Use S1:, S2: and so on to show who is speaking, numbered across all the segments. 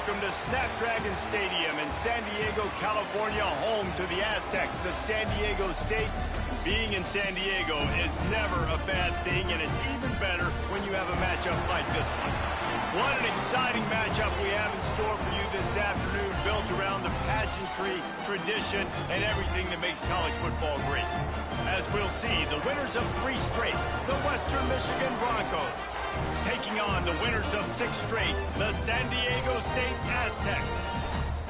S1: welcome to Snapdragon Stadium in San Diego, California, home to the Aztecs of San Diego State. Being in San Diego is never a bad thing, and it's even better when you have a matchup like this one. What an exciting matchup we have in store for you this afternoon, built around the pageantry, tradition, and everything that makes college football great. As we'll see, the winners of 3 straight, the Western Michigan Broncos, taking on the winners of 6 straight, the San Diego State Aztecs.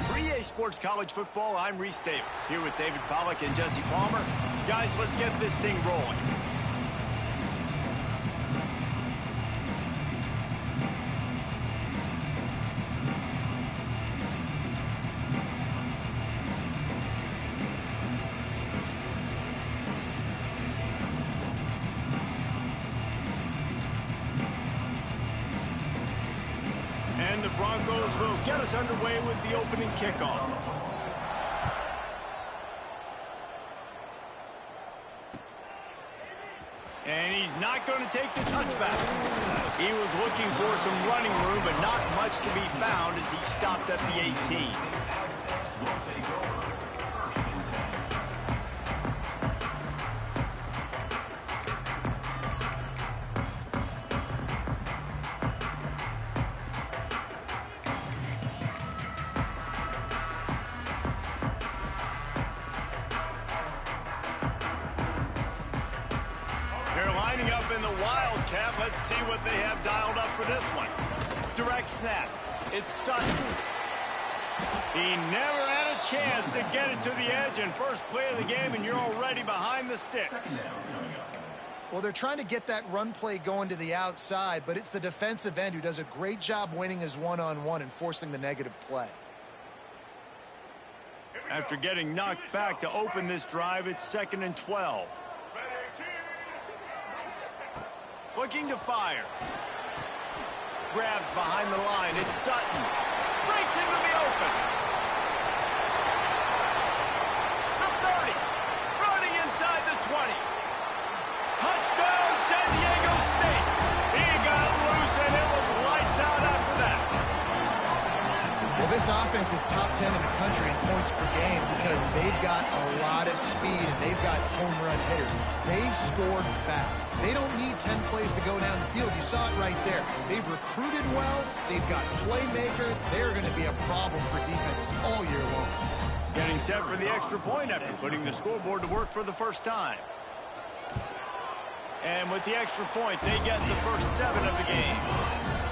S1: For EA Sports College Football, I'm Reese Davis, here with David Pollack and Jesse Palmer. Guys, let's get this thing rolling. And the Broncos will get us underway with the opening kickoff. And he's not going to take the touchback. He was looking for some running room, but not much to be found as he stopped at the 18. Lining up in the Wildcat. Let's see what they have dialed up for this one. Direct snap. It's Sutton. He never had a chance to get it to the edge, and first play of the game, and you're already behind the sticks.
S2: Well, they're trying to get that run play going to the outside, but it's the defensive end who does a great job winning his one-on-one and forcing the negative play.
S1: After getting knocked back to open this drive, it's 2nd and 12. Looking to fire. Grabbed behind the line. It's Sutton. Breaks into the open. The 30. Running inside the 20. Touchdown, San Diego State. He got loose, and it was lights out after that.
S2: Well, this offense is top 10 in the country in points per game because they've got a lot of speed and they've got home run hitters. They scored fast. They don't need 10 plays to go down the field. You saw it right there. They've recruited well. They've got playmakers. They're going to be a problem for defenses all year long.
S1: Getting set for the extra point after putting the scoreboard to work for the first time. And with the extra point, they get the first 7 of the game.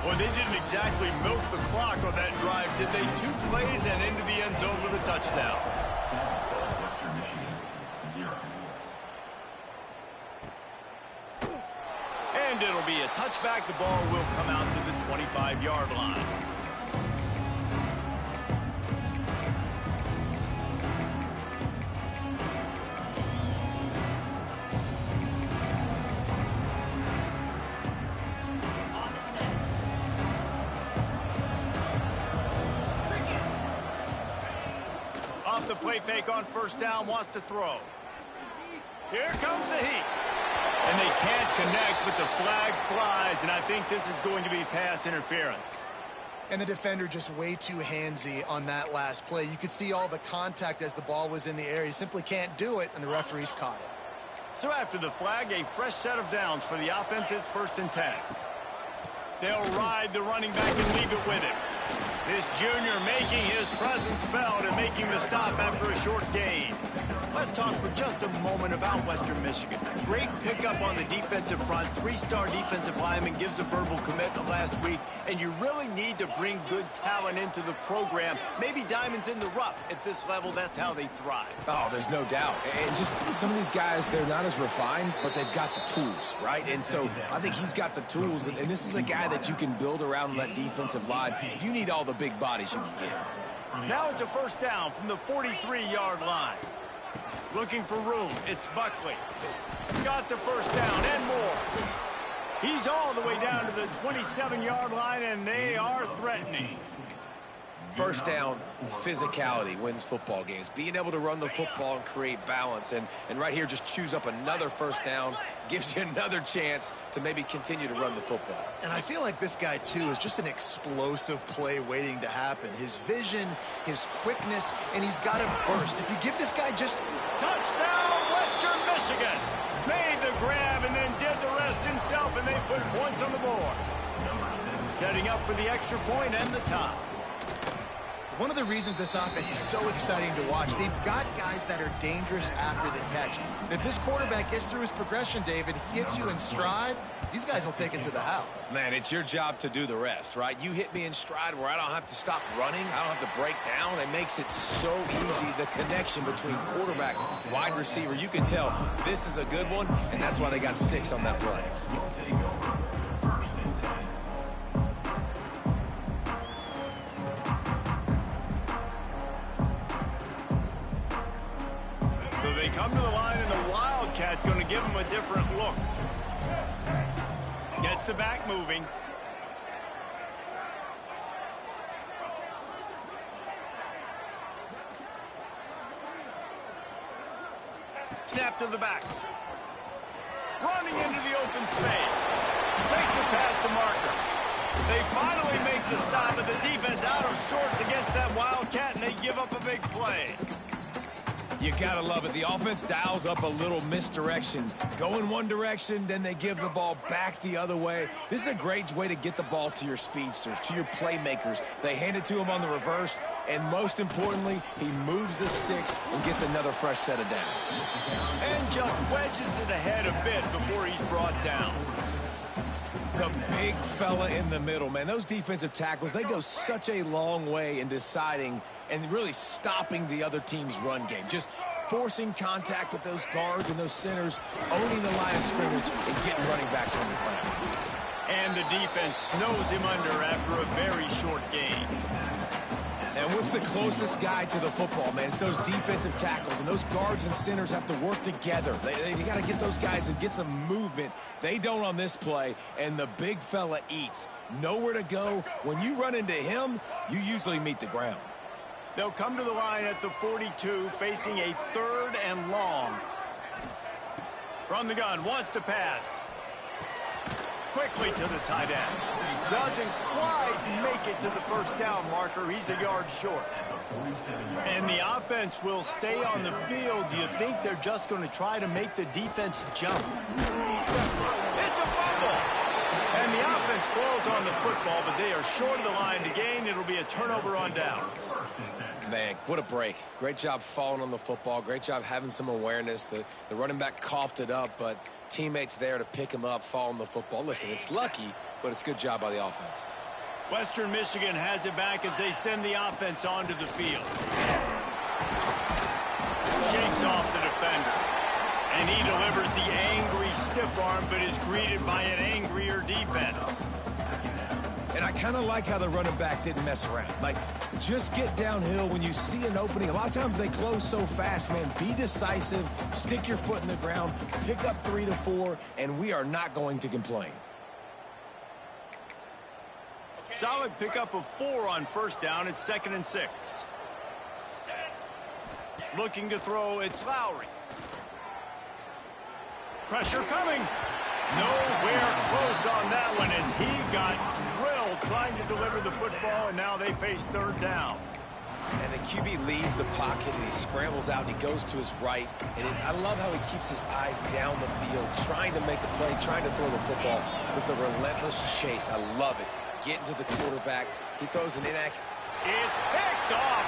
S1: Well, they didn't exactly milk the clock on that drive, did they? 2 plays and into the end zone for the touchdown. And it'll be a touchback. The ball will come out to the 25-yard line. Off the play fake on first down, wants to throw. Here comes the heat. And they can't connect, but the flag flies, and I think this is going to be pass interference.
S2: And the defender just way too handsy on that last play. You could see all the contact as the ball was in the air. He simply can't do it, and the referees caught it.
S1: So after the flag, a fresh set of downs for the offense. It's 1st and 10. They'll ride the running back and leave it with him. This junior making his presence felt and making the stop after a short gain. Let's talk for just a moment about Western Michigan. Great pickup on the defensive front. 3-star defensive lineman gives a verbal commitment last week, and you really need to bring good talent into the program. Maybe diamonds in the rough. At this level, that's how they thrive.
S3: Oh, there's no doubt. And just some of these guys, they're not as refined, but they've got the tools, right? And so I think he's got the tools, and this is a guy that you can build around that defensive line. You need all the big bodies you can get.
S1: Now it's a first down from the 43-yard line. Looking for room. It's Buckley. Got the first down and more. He's all the way down to the 27-yard line, and they are threatening.
S3: First down, physicality wins football games. Being able to run the football and create balance. And right here, just choose up another first down, gives you another chance to maybe continue to run the football.
S2: And I feel like this guy, too, is just an explosive play waiting to happen. His vision, his quickness, and he's got a burst. If you give this guy just...
S1: Touchdown, Western Michigan! Made the grab and then did the rest himself, and they put points on the board. Setting up for the extra point and the tie.
S2: One of the reasons this offense is so exciting to watch, they've got guys that are dangerous after the catch. And if this quarterback gets through his progression, David, hits you in stride, these guys will take it to the house.
S3: Man, it's your job to do the rest, right? You hit me in stride where I don't have to stop running. I don't have to break down. It makes it so easy, the connection between quarterback, wide receiver. You can tell this is a good one, and that's why they got 6 on that play.
S1: So they come to the line, and the Wildcat going to give them a different look. Gets the back moving. Snap to the back. Running into the open space. Makes a pass to Marker. They finally make the stop, but the defense out of sorts against that Wildcat, and they give up a big play.
S3: You gotta love it. The offense dials up a little misdirection. Go in one direction, then they give the ball back the other way. This is a great way to get the ball to your speedsters, to your playmakers. They hand it to him on the reverse, and most importantly, he moves the sticks and gets another fresh set of downs.
S1: And just wedges it ahead a bit before he's brought down.
S3: The big fella in the middle, man. Those defensive tackles, they go such a long way in deciding and really stopping the other team's run game. Just forcing contact with those guards and those centers, owning the line of scrimmage, and getting running backs on the ground.
S1: And the defense snows him under after a very short gain.
S3: And what's the closest guy to the football, man? It's those defensive tackles, and those guards and centers have to work together. They got to get those guys and get some movement. They don't on this play, and the big fella eats. Nowhere to go. When you run into him, you usually meet the ground.
S1: They'll come to the line at the 42, facing a 3rd and long. From the gun, wants to pass. Quickly to the tight end. Doesn't quite make it to the first down marker. He's a yard short. And the offense will stay on the field. Do you think they're just going to try to make the defense jump? It's a fumble. And the offense falls on the football, but they are short of the line to gain. It'll be a turnover on downs.
S3: Man, what a break. Great job falling on the football. Great job having some awareness. The running back coughed it up, but teammates there to pick him up, fall on the football. Listen, it's lucky, but it's a good job by the offense.
S1: Western Michigan has it back as they send the offense onto the field. Shakes off the defender. And he delivers the angry stiff arm, but is greeted by an angrier defense.
S3: And I kind of like how the running back didn't mess around. Like, just get downhill when you see an opening. A lot of times they close so fast, man. Be decisive, stick your foot in the ground, pick up 3 to 4, and we are not going to complain.
S1: Solid pickup of 4 on first down. It's 2nd and 6. Looking to throw, it's Lowry. Pressure coming. Nowhere close on that one as he got drilled trying to deliver the football, and now they face 3rd down.
S3: And the QB leaves the pocket, and he scrambles out, and he goes to his right. And I love how he keeps his eyes down the field, trying to make a play, trying to throw the football, but the relentless chase. I love it. Getting to the quarterback. He throws an inaccurate.
S1: It's picked off.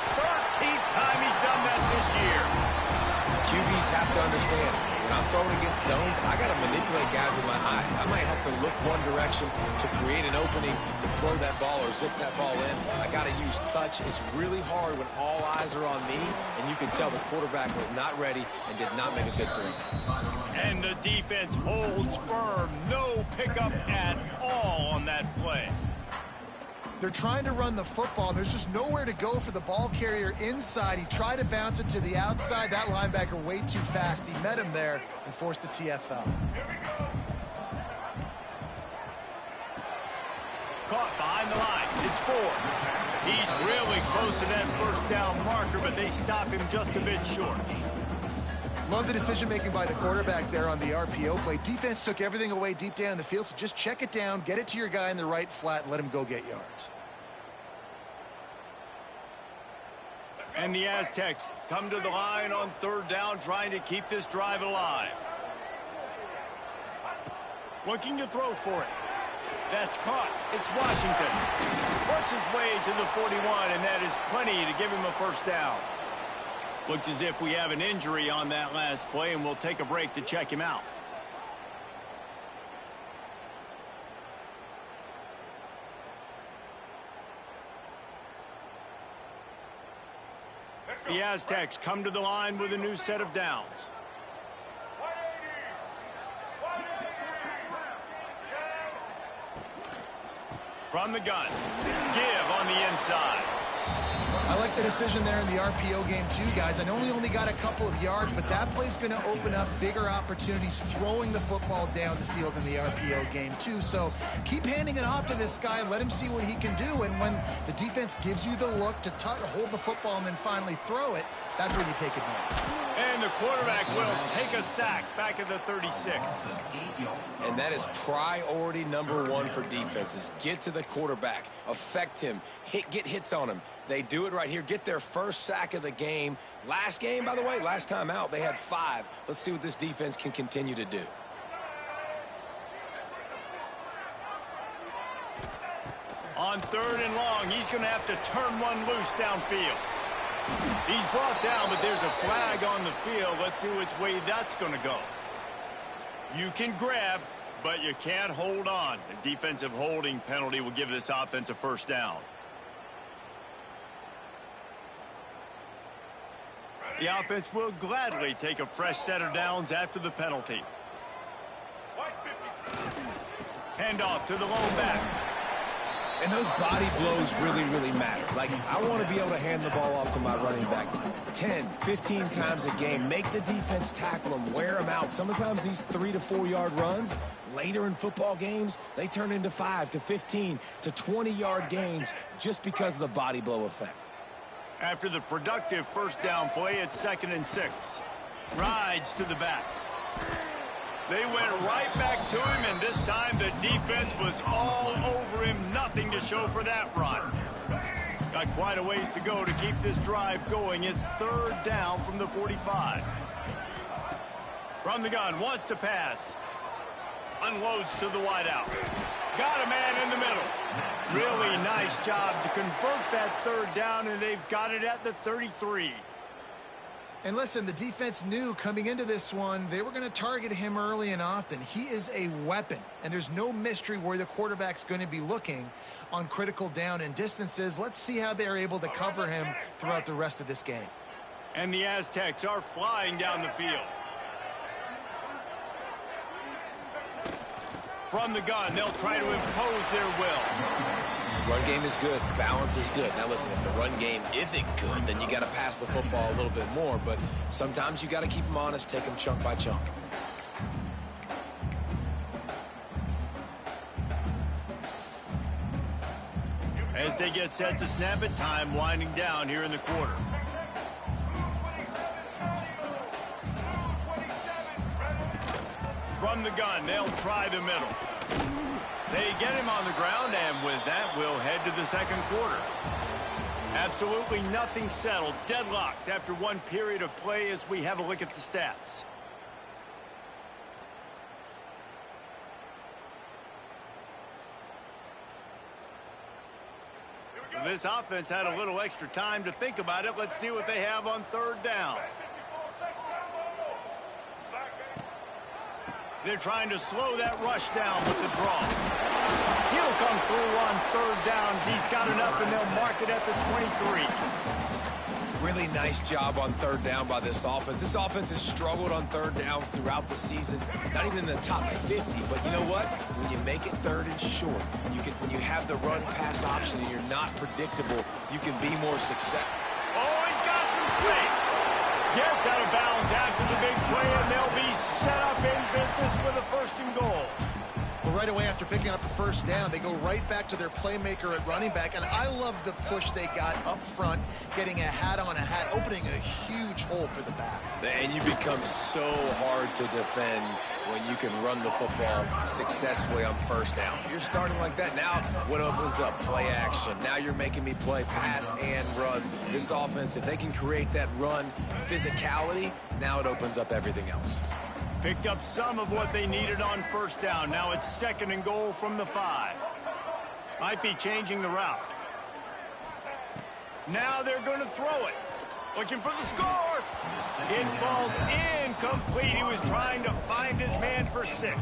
S1: 13th time he's done that this year.
S3: QBs have to understand, when I'm throwing against zones, I got to manipulate guys with my eyes. I might have to look one direction to create an opening to throw that ball or zip that ball in. I got to use touch. It's really hard when all eyes are on me, and you can tell the quarterback was not ready and did not make a good throw.
S1: And the defense holds firm. No pickup at all on that play.
S2: They're trying to run the football. There's just nowhere to go for the ball carrier inside. He tried to bounce it to the outside. That linebacker way too fast. He met him there and forced the TFL.
S1: caught behind the line. It's 4. He's really close to that first down marker, but they stop him just a bit short.
S2: Love the decision-making by the quarterback there on the RPO play. Defense took everything away deep down in the field, so just check it down, get it to your guy in the right flat, and let him go get yards.
S1: And the Aztecs come to the line on 3rd down, trying to keep this drive alive. Looking to throw for it. That's caught. It's Washington. Works his way to the 41, and that is plenty to give him a first down. Looks as if we have an injury on that last play, and we'll take a break to check him out. The Aztecs come to the line with a new set of downs. From the gun. Give on the inside.
S2: I like the decision there in the RPO game too, guys. I know he only got a couple of yards, but that play's going to open up bigger opportunities throwing the football down the field in the RPO game too. So keep handing it off to this guy and let him see what he can do. And when the defense gives you the look to hold the football and then finally throw it, that's when you take advantage.
S1: And the quarterback will take a sack back at the 36.
S3: And that is priority number 1 for defenses. Get to the quarterback, affect him, get hits on him. They do it right here. Get their first sack of the game. Last game, by the way, last time out, they had 5. Let's see what this defense can continue to do.
S1: On 3rd and long, he's going to have to turn one loose downfield. He's brought down, but there's a flag on the field. Let's see which way that's going to go. You can grab, but you can't hold on. The defensive holding penalty will give this offense a first down. The offense will gladly take a fresh set of downs after the penalty. Handoff to the lone back.
S3: And those body blows really, really matter. Like, I want to be able to hand the ball off to my running back 10, 15 times a game. Make the defense tackle them, wear them out. Sometimes these 3 to 4 yard runs, later in football games, they turn into 5 to 15 to 20 yard gains just because of the body blow effect.
S1: After the productive first down play, it's 2nd and 6. Rides to the back. They went right back to him, and this time the defense was all over him. Nothing to show for that run. Got quite a ways to go to keep this drive going. It's 3rd down from the 45. From the gun, wants to pass. Unloads to the wideout. Got a man in the middle. Really nice job to convert that 3rd down, and they've got it at the 33.
S2: And listen, the defense knew coming into this one, they were going to target him early and often. He is a weapon, and there's no mystery where the quarterback's going to be looking on critical down and distances. Let's see how they're able to cover him throughout the rest of this game.
S1: And the Aztecs are flying down the field. From the gun, they'll try to impose their will.
S3: Run game is good. Balance is good. Now, listen, if the run game isn't good, then you got to pass the football a little bit more. But sometimes you got to keep them honest, take them chunk by chunk.
S1: As they get set to snap it, time winding down here in the quarter. From the gun, they'll try the middle. They get him on the ground, and with that, we'll head to the 2nd quarter. Absolutely nothing settled, deadlocked after one period of play as we have a look at the stats. This offense had a little extra time to think about it. Let's see what they have on 3rd down. They're trying to slow that rush down with the draw. He'll come through on 3rd downs. He's got enough, and they'll mark it at the 23.
S3: Really nice job on 3rd down by this offense. This offense has struggled on 3rd downs throughout the season. Not even in the top 50, but you know what? When you make it 3rd and short, when you have the run-pass option and you're not predictable, you can be more successful.
S1: Oh, he's got some space. Gets out of bounds after the big play, and they'll be set up in business with a 1st and goal.
S2: Well, right away after picking up the first down. They go right back to their playmaker at running back, and I love the push they got up front, getting a hat on a hat, opening a huge hole for the back.
S3: And you become so hard to defend when you can run the football successfully on first down. You're starting like that. Now what opens up? Play action. Now you're making me play pass and run. This offense, if they can create that run physicality, now it opens up everything else.
S1: Picked up some of what they needed on first down. Now it's 2nd and goal from the 5. Might be changing the route. Now they're going to throw it. Looking for the score. It falls incomplete. He was trying to find his man for 6.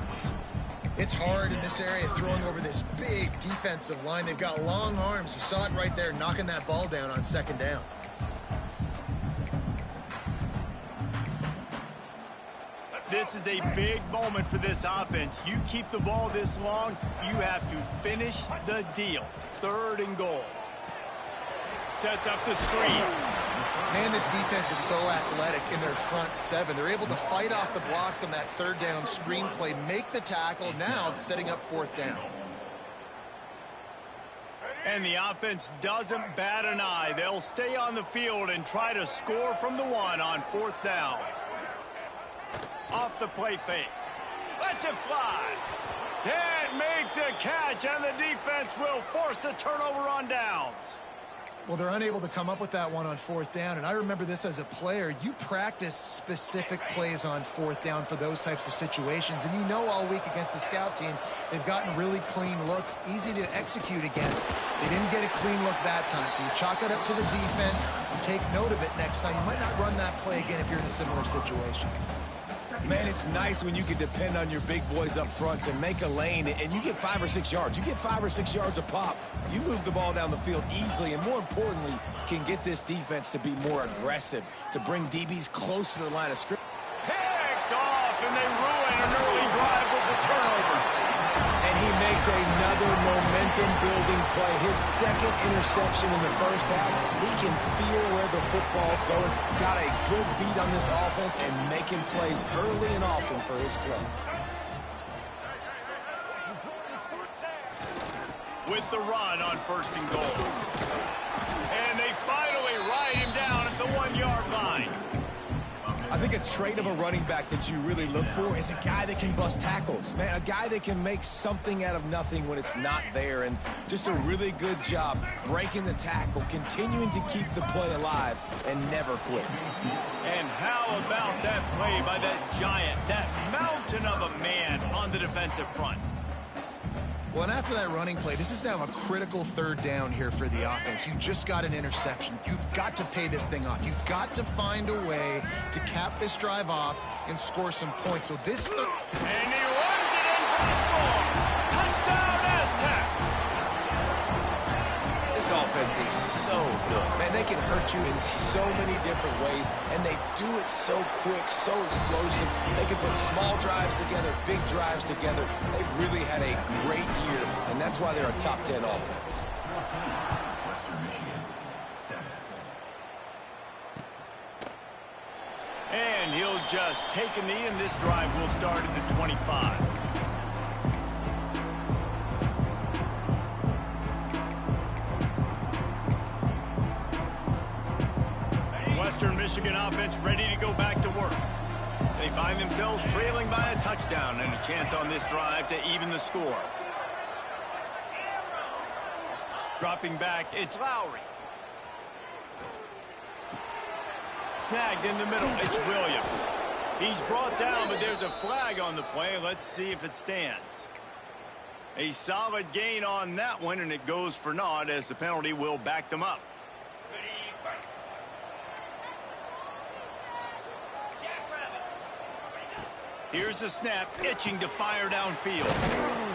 S2: It's hard in this area throwing over this big defensive line. They've got long arms. You saw it right there, knocking that ball down on 2nd down.
S1: This is a big moment for this offense. You keep the ball this long, you have to finish the deal. 3rd and goal. Sets up the screen.
S2: Man, this defense is so athletic in their front 7. They're able to fight off the blocks on that 3rd down screen play, make the tackle, now setting up 4th down.
S1: And the offense doesn't bat an eye. They'll stay on the field and try to score from the 1 on 4th down. Off the play fake. Lets it fly. Can't make the catch, and the defense will force the turnover on downs.
S2: Well, they're unable to come up with that one on 4th down, and I remember this as a player. You practice specific plays on 4th down for those types of situations, and you know all week against the scout team, they've gotten really clean looks, easy to execute against. They didn't get a clean look that time, so you chalk it up to the defense. You take note of it next time. You might not run that play again if you're in a similar situation.
S3: Man, it's nice when you can depend on your big boys up front to make a lane, and you get 5 or 6 yards. You get 5 or 6 yards a pop. You move the ball down the field easily, and more importantly, can get this defense to be more aggressive, to bring DBs close to the line of scrimmage.
S1: Picked off, and they ruin an early drive with the turnover.
S3: And he makes another momentum-building play. His 2nd interception in the first half. He can feel where the football's going. Got a good beat on this offense and making plays early and often for his club.
S1: With the run on 1st and goal. And they finally ride him down at the 1-yard line.
S3: I think a trait of a running back that you really look for is a guy that can bust tackles. Man, a guy that can make something out of nothing when it's not there. And just a really good job breaking the tackle, continuing to keep the play alive, and never quit.
S1: And how about that play by that giant, that mountain of a man on the defensive front?
S2: Well, and after that running play, this is now a critical 3rd down here for the offense. You just got an interception. You've got to pay this thing off. You've got to find a way to cap this drive off and score some points. So this...
S1: And he runs it in for the score. Touchdown, Aztecs.
S3: This offense is so good. Man, they can hurt you in so many different ways, and they do it so quick, so explosive. They can put small drives together, big drives together. They've really had a great year, and that's why they're a top 10 offense.
S1: And he'll just take a knee, and this drive will start at the 25. Western Michigan offense ready to go back to work. They find themselves trailing by a touchdown and a chance on this drive to even the score. Dropping back, it's Lowry. Snagged in the middle, it's Williams. He's brought down, but there's a flag on the play. Let's see if it stands. A solid gain on that one, and it goes for naught as the penalty will back them up. Here's the snap, itching to fire downfield.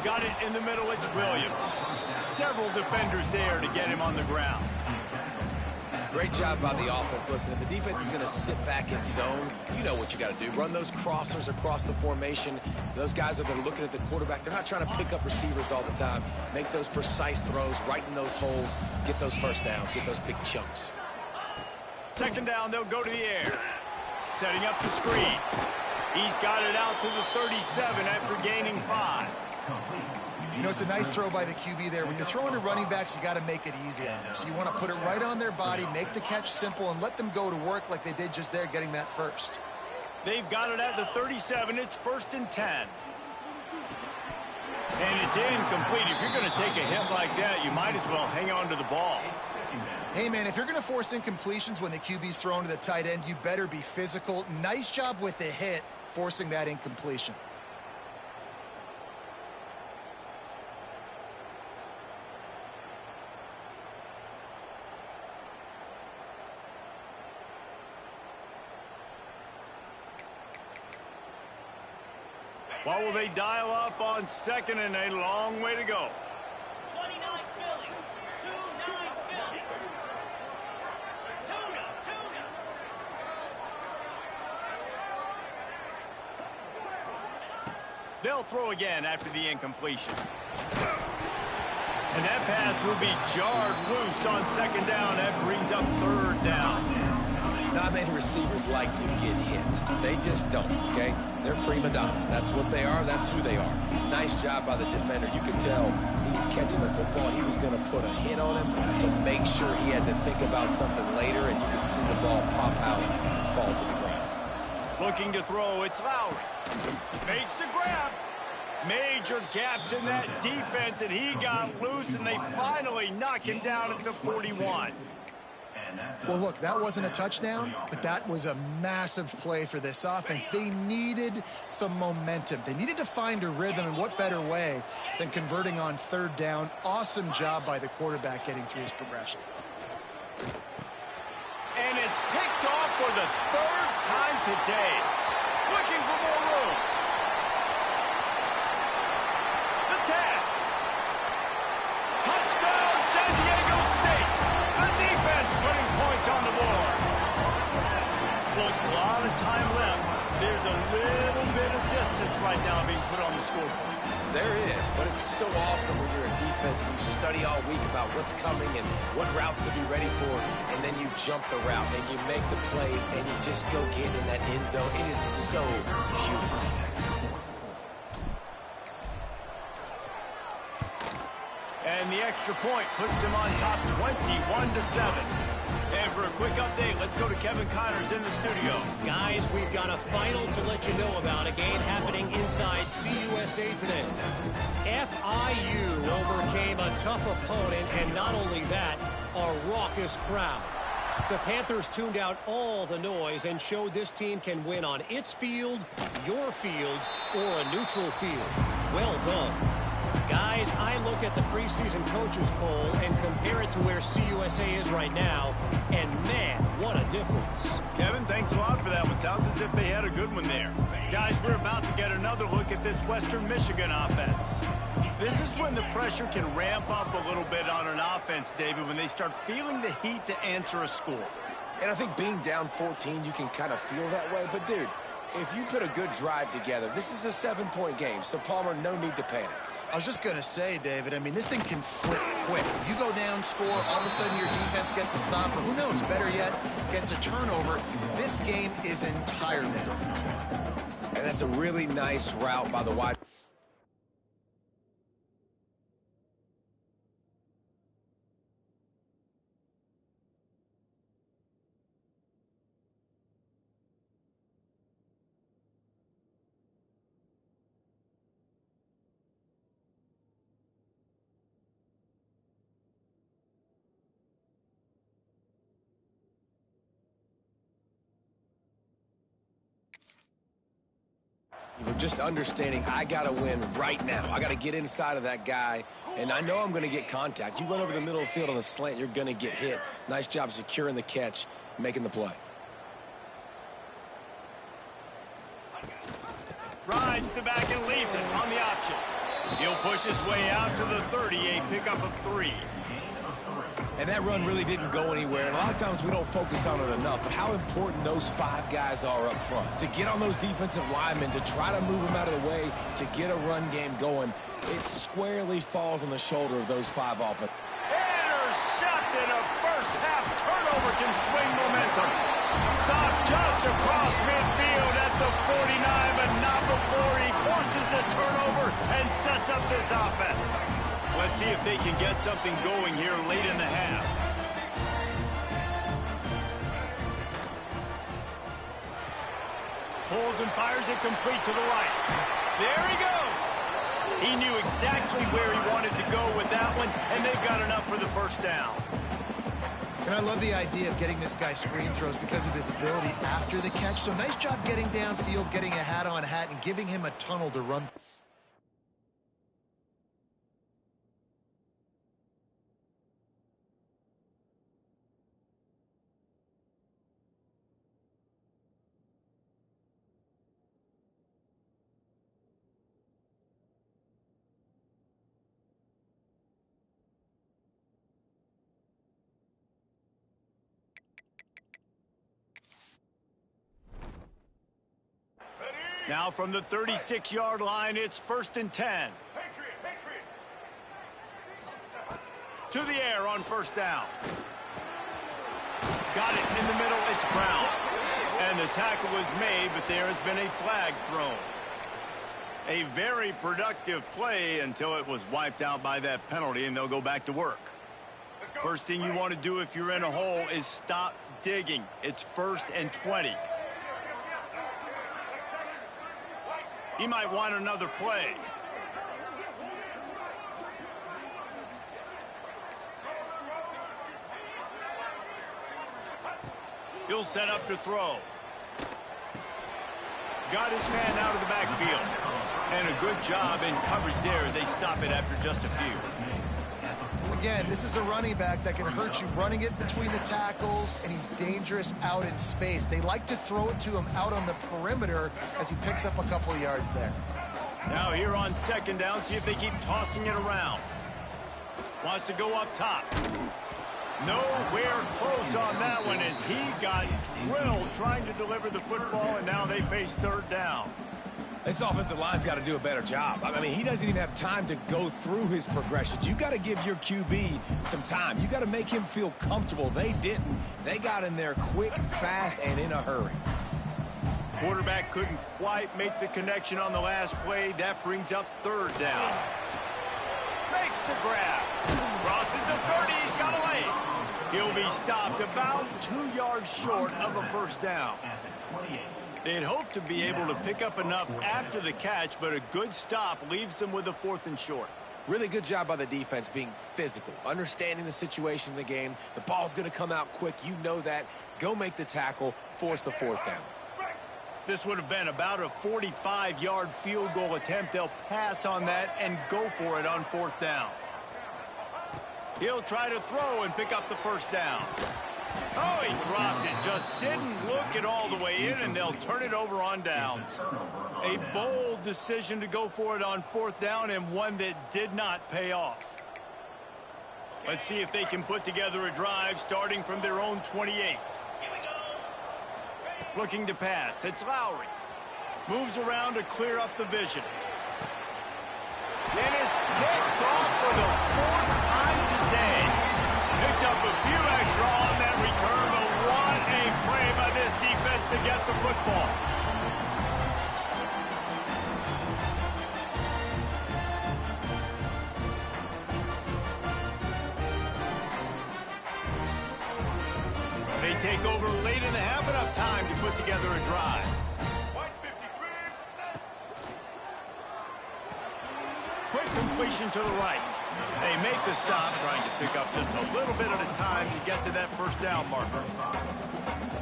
S1: Got it in the middle, it's Williams. Several defenders there to get him on the ground.
S3: Great job by the offense. Listen, if the defense is going to sit back in zone, you know what you got to do. Run those crossers across the formation. Those guys that are looking at the quarterback, they're not trying to pick up receivers all the time. Make those precise throws, right in those holes, get those first downs, get those big chunks.
S1: 2nd down, they'll go to the air. Setting up the screen. He's got it out to the 37 after gaining 5.
S2: You know, it's a nice throw by the QB there. When you're throwing to running backs, you got to make it easy on them. So you want to put it right on their body, make the catch simple, and let them go to work like they did just there, getting that first.
S1: They've got it at the 37. It's 1st and 10. And it's incomplete. If you're going to take a hit like that, you might as well hang on to the ball.
S2: Hey, man, if you're going to force incompletions when the QB's thrown to the tight end, you better be physical. Nice job with the hit, forcing that incompletion.
S1: What will they dial up on 2nd and a long way to go?
S4: 29 Philly. 2-9 Philly. Tuna.
S1: They'll throw again after the incompletion. And that pass will be jarred loose on 2nd down. That brings up 3rd down.
S3: Not many receivers like to get hit. They just don't, okay? They're prima donnas. That's what they are. That's who they are. Nice job by the defender. You could tell he was catching the football. He was going to put a hit on him to make sure he had to think about something later, and you could see the ball pop out and fall to the ground.
S1: Looking to throw, it's Lowry. Makes the grab. Major gaps in that defense, and he got loose, and they finally knock him down at the 41.
S2: Well, look, that wasn't a touchdown, but that was a massive play for this offense. They needed some momentum. They needed to find a rhythm, and what better way than converting on 3rd down. Awesome job by the quarterback getting through his progression.
S1: And it's picked off for the 3rd time today. Looking for more room. The tap. Touchdown, San Diego State. The defense putting points on the board. Look, a lot of time left. There's a little bit of distance right now being put on the scoreboard.
S3: There is, but it's so awesome when you're in defense and you study all week about what's coming and what routes to be ready for, and then you jump the route and you make the plays and you just go get in that end zone. It is so beautiful.
S1: And the extra point puts them on top 21-7. And for a quick update, let's go to Kevin Connors in the studio.
S5: Guys, we've got a final to let you know about, a game happening inside CUSA today. FIU overcame a tough opponent, and not only that, a raucous crowd. The Panthers tuned out all the noise and showed this team can win on its field, your field, or a neutral field. Well done. Guys, I look at the preseason coaches poll and compare it to where CUSA is right now, and man, what a difference.
S1: Kevin, thanks a lot for that one. Sounds as if they had a good one there. Guys, we're about to get another look at this Western Michigan offense. This is when the pressure can ramp up a little bit on an offense, David, when they start feeling the heat to answer a score.
S3: And I think being down 14, you can kind of feel that way. But, dude, if you put a good drive together, this is a 7-point game, so, Palmer, no need to panic.
S2: I was just going to say, David, I mean, this thing can flip quick. You go down, score, all of a sudden your defense gets a stop, or who knows, better yet, gets a turnover. This game is entirely different.
S3: And that's a really nice route by the wide. You're just understanding I got to win right now. I got to get inside of that guy, and I know I'm going to get contact. You run over the middle of the field on a slant, you're going to get hit. Nice job securing the catch, making the play.
S1: Rides the back and leaves it on the option. He'll push his way out to the 30, a pickup of 3.
S3: And that run really didn't go anywhere. And a lot of times we don't focus on it enough. But how important those 5 guys are up front. To get on those defensive linemen, to try to move them out of the way, to get a run game going, it squarely falls on the shoulder of those 5 offense.
S1: Intercepted. A first half turnover can swing momentum. Stop just across midfield at the 49, but not before he forces the turnover and sets up this offense. Let's see if they can get something going here late in the half. Pulls and fires it complete to the right. There he goes. He knew exactly where he wanted to go with that one, and they've got enough for the first down.
S2: And I love the idea of getting this guy screen throws because of his ability after the catch. So nice job getting downfield, getting a hat-on-hat, and giving him a tunnel to run.
S1: Now from the 36-yard line, it's 1st and 10. To the air on first down. Got it in the middle, it's Brown. And the tackle was made, but there has been a flag thrown. A very productive play until it was wiped out by that penalty, and they'll go back to work. First thing you want to do if you're in a hole is stop digging. It's 1st and 20. He might want another play. He'll set up to throw. Got his man out of the backfield. And a good job in coverage there as they stop it after just a few.
S2: Again, this is a running back that can hurt you running it between the tackles, and he's dangerous out in space. They like to throw it to him out on the perimeter as he picks up a couple of yards there.
S1: Now here on 2nd down, see if they keep tossing it around. Wants to go up top. Nowhere close on that one as he got drilled trying to deliver the football, and now they face 3rd down.
S3: This offensive line's got to do a better job. I mean, he doesn't even have time to go through his progressions. You got to give your QB some time. You got to make him feel comfortable. They didn't. They got in there quick, fast, and in a hurry.
S1: Quarterback couldn't quite make the connection on the last play. That brings up 3rd down. Makes the grab. Crosses the 30. He's got a lane. He'll be stopped about 2 yards short of a first down. They'd hope to be able to pick up enough after the catch, but a good stop leaves them with a 4th and short.
S3: Really good job by the defense being physical, understanding the situation in the game. The ball's going to come out quick. You know that. Go make the tackle, force the 4th down.
S1: This would have been about a 45-yard field goal attempt. They'll pass on that and go for it on 4th down. He'll try to throw and pick up the first down. Oh, he dropped it. Just didn't look it all the way in, and they'll turn it over on downs. A bold decision to go for it on 4th down, and one that did not pay off. Let's see if they can put together a drive starting from their own 28. Looking to pass. It's Lowry. Moves around to clear up the vision. And it's picked off for the 4th time today. Picked up a few extra on that return, but what a play by this defense to get the football. They take over late in the half, enough time to put together a drive. Quick completion to the right. They make the stop, trying to pick up just a little bit at a time to get to that first down marker.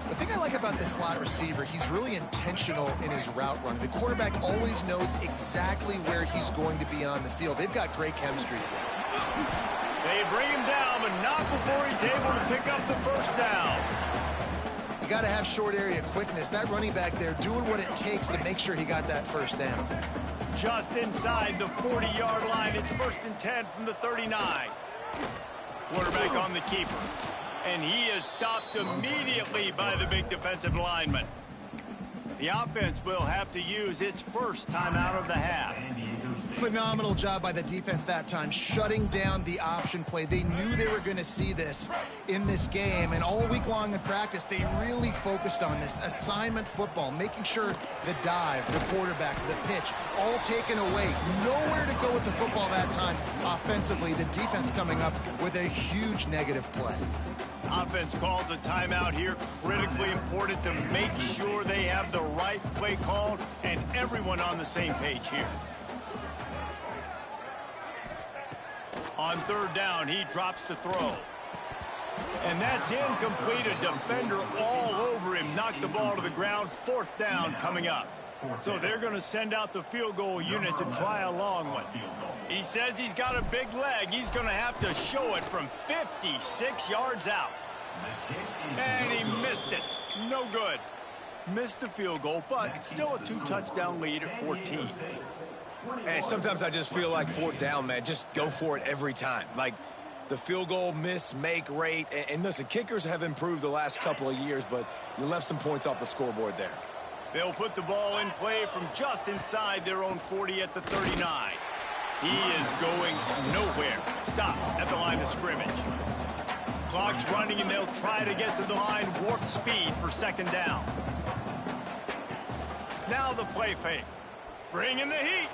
S2: The thing I like about this slot receiver, he's really intentional in his route run. The quarterback always knows exactly where he's going to be on the field. They've got great chemistry.
S1: They bring him down, but not before he's able to pick up the first down.
S2: You got to have short area quickness. That running back there doing what it takes to make sure he got that first down.
S1: Just inside the 40-yard line. It's 1st and 10 from the 39. Quarterback on the keeper. And he is stopped immediately by the big defensive lineman. The offense will have to use its first timeout of the half.
S2: Phenomenal job by the defense that time, shutting down the option play. They knew they were going to see this in this game, and all week long in practice, they really focused on this assignment football, making sure the dive, the quarterback, the pitch, all taken away. Nowhere to go with the football that time offensively. The defense coming up with a huge negative play.
S1: Offense calls a timeout here. Critically important to make sure they have the right play called and everyone on the same page here. On third down, he drops to throw. And that's incomplete. A defender all over him. Knocked the ball to the ground. Fourth down coming up. So they're going to send out the field goal unit to try a long one. He says he's got a big leg. He's going to have to show it from 56 yards out. And he missed it. No good. Missed the field goal, but still a 2-touchdown lead at 14.
S3: And sometimes I just feel like fourth down, man, just go for it every time. Like the field goal miss, make rate. And listen, kickers have improved the last couple of years, but you left some points off the scoreboard there.
S1: They'll put the ball in play from just inside their own 40 at the 39. He is going nowhere. Stop at the line of scrimmage. Clock's running, and they'll try to get to the line. Warp speed for second down. Now the play fake. Bringing the heat.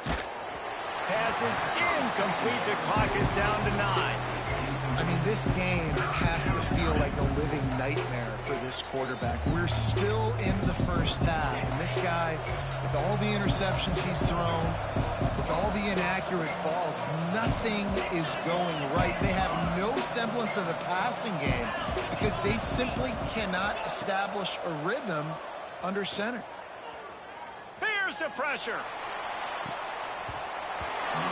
S1: Pass is incomplete. The clock is down to 9.
S2: I mean, this game has to feel like a living nightmare for this quarterback. We're still in the first half, and this guy, with all the interceptions he's thrown, with all the inaccurate balls, nothing is going right. They have no semblance of a passing game because they simply cannot establish a rhythm under center.
S1: Here's the pressure.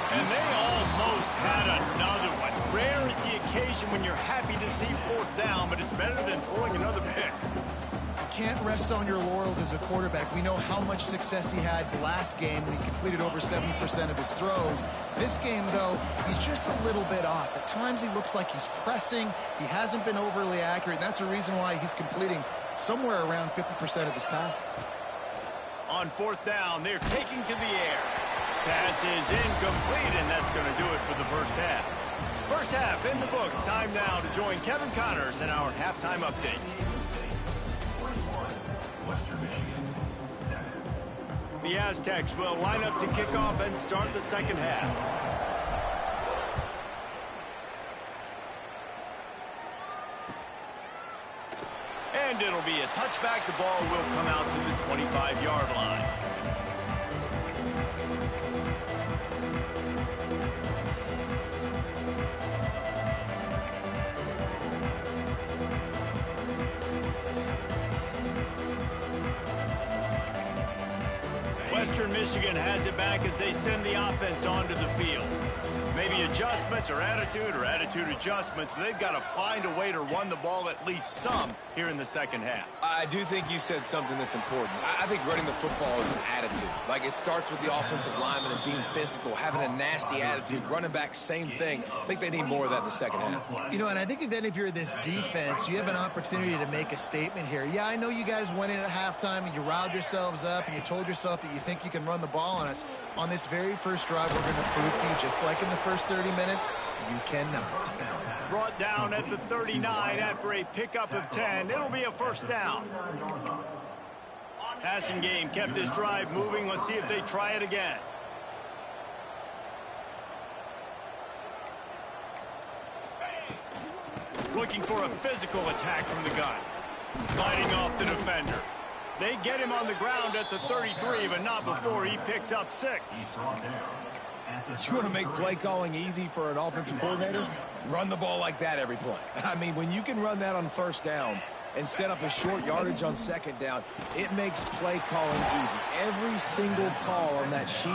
S1: And they almost had another one. Rare is the occasion when you're happy to see fourth down, but it's better than throwing another pick.
S2: You can't rest on your laurels as a quarterback. We know how much success he had last game when he completed over 70% of his throws. This game, though, he's just a little bit off. At times he looks like he's pressing. He hasn't been overly accurate, and that's the reason why he's completing somewhere around 50% of his passes.
S1: On fourth down, they're taking to the air. Pass is incomplete, and that's going to do it for the first half. First half in the books. Time now to join Kevin Connors in our halftime update. The Aztecs will line up to kick off and start the second half. And it'll be a touchback. The ball will come out to the 25-yard line. Western Michigan has it back as they send the offense onto the field. Maybe adjustments or attitude adjustments. But they've got to find a way to run the ball at least some here in the second half.
S3: I do think you said something that's important. I think running the football is an attitude. Like, it starts with the offensive lineman and being physical, having a nasty attitude. Running back, same thing. I think they need more of that in the second half.
S2: You know, and I think if you're this defense, you have an opportunity to make a statement here. Yeah, I know you guys went in at halftime and you riled yourselves up and you told yourself that you think you can run the ball on us. On this very first drive, we're going to prove to you, just like in the first 30 minutes, you cannot.
S1: Brought down at the 39 after a pickup of 10. It'll be a first down. Passing game kept this drive moving. Let's see if they try it again. Looking for a physical attack from the gun. Fighting off the defender. They get him on the ground at the 33, but not before he picks up 6.
S3: You want to make play calling easy for an offensive coordinator? Run the ball like that every play. I mean, when you can run that on first down and set up a short yardage on second down, it makes play calling easy. Every single call on that sheet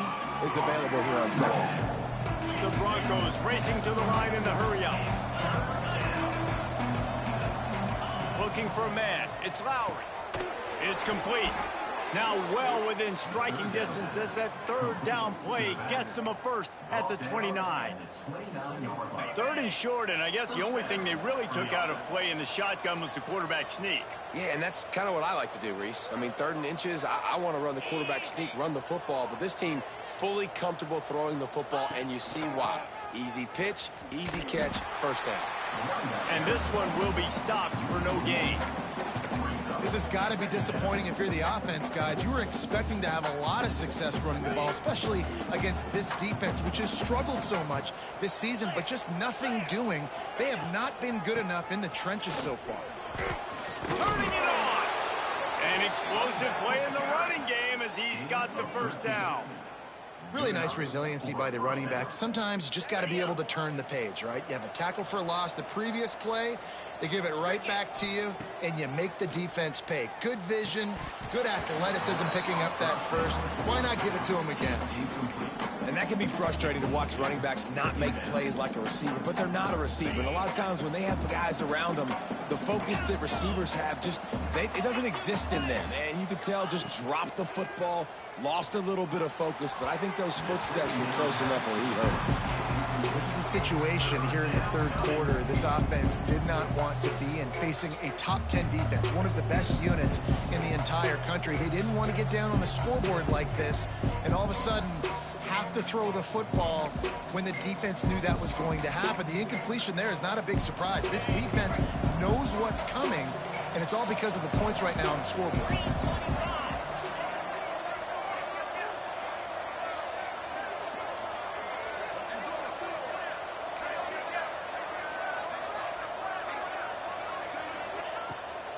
S3: is available here on second down.
S1: The Broncos racing to the line in the hurry up. Looking for a man. It's Lowry. It's complete. Now well within striking distance as that third down play gets them a first at the 29. Third and short, and I guess the only thing they really took out of play in the shotgun was the quarterback sneak.
S3: Yeah, and that's kind of what I like to do, Reese. I mean, 3rd and inches, I want to run the quarterback sneak, run the football, but this team fully comfortable throwing the football, and you see why. Easy pitch, easy catch, first down.
S1: And this one will be stopped for no gain.
S2: This has got to be disappointing if you're the offense, guys. You were expecting to have a lot of success running the ball, especially against this defense, which has struggled so much this season, but just nothing doing. They have not been good enough in the trenches so far.
S1: Turning it on. An explosive play in the running game as he's got the first down.
S2: Really nice resiliency by the running back. Sometimes you just got to be able to turn the page, right? You have a tackle for loss the previous play, they give it right back to you, and you make the defense pay. Good vision, good athleticism picking up that first. Why not give it to him again?
S3: And that can be frustrating to watch running backs not make plays like a receiver, but they're not a receiver. And a lot of times when they have the guys around them, the focus that receivers have it doesn't exist in them. And you could tell just dropped the football, lost a little bit of focus, but I think those footsteps were close enough where he hurt him.
S2: This is a situation here in the 3rd quarter this offense did not want to be in, facing a top 10 defense, one of the best units in the entire country. They didn't want to get down on the scoreboard like this, and all of a sudden have to throw the football when the defense knew that was going to happen. The incompletion there is not a big surprise. This defense knows what's coming, and it's all because of the points right now on the scoreboard.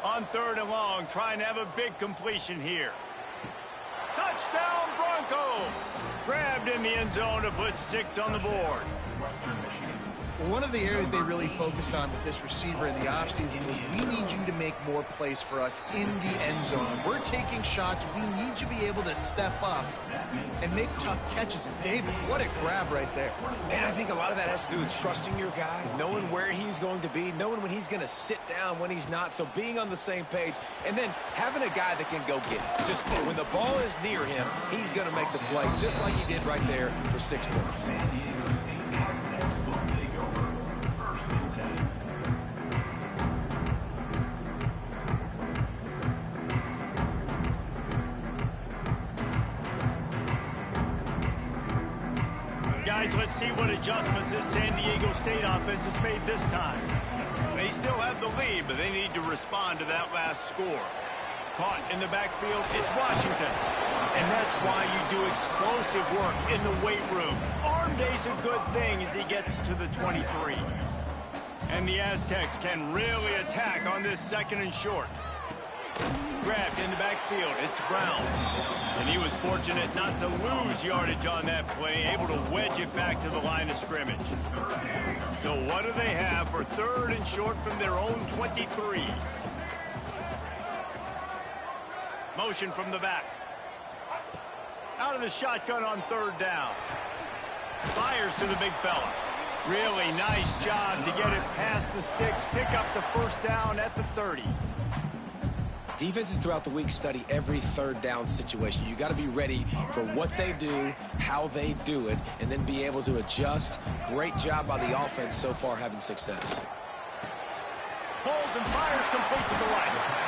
S1: On 3rd and long, trying to have a big completion here. Touchdown Broncos! Grabbed in the end zone to put 6 on the board.
S2: One of the areas they really focused on with this receiver in the offseason was, we need you to make more plays for us in the end zone. We're taking shots. We need you to be able to step up and make tough catches. And David, what a grab right there.
S3: And I think a lot of that has to do with trusting your guy, knowing where he's going to be, knowing when he's going to sit down, when he's not, so being on the same page, and then having a guy that can go get it. Just when the ball is near him, he's going to make the play, just like he did right there for 6 points.
S1: Guys, let's see what adjustments this San Diego State offense has made this time. They still have the lead, but they need to respond to that last score. Caught in the backfield, it's Washington. And that's why you do explosive work in the weight room. Arm day's a good thing as he gets to the 23. And the Aztecs can really attack on this 2nd and short. Grabbed in the backfield, it's Brown. And he was fortunate not to lose yardage on that play, able to wedge it back to the line of scrimmage. So what do they have for 3rd and short from their own 23? Motion from the back. Out of the shotgun on 3rd down. Fires to the big fella. Really nice job to get it past the sticks, pick up the first down at the 30.
S3: Defenses throughout the week study every 3rd down situation. You got to be ready for what they do, how they do it, and then be able to adjust. Great job by the offense so far having success.
S1: Holds and fires complete to the right.